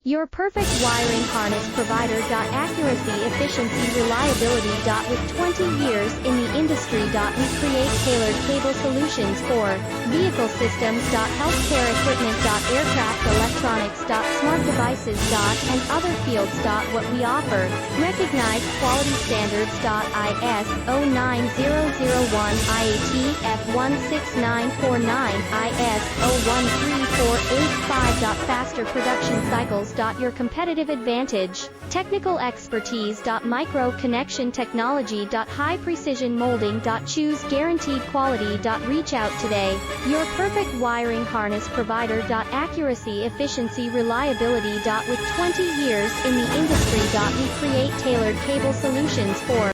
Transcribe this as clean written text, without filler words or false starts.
Your perfect wiring harness provider. Accuracy, efficiency, reliability. With 20 years in the industry. We create tailored cable solutions for vehicle systems. Healthcare equipment. Aircraft electronics. Smart devices. And other fields. What we offer: recognized quality standards. ISO 9001, IATF 16949, ISO 13485. Faster production cycles. Your competitive advantage: technical expertise. Micro connection technology. High precision molding. Choose guaranteed quality. Reach out today. Your perfect wiring harness provider. Accuracy, efficiency, reliability. With 20 years in the industry. We create tailored cable solutions for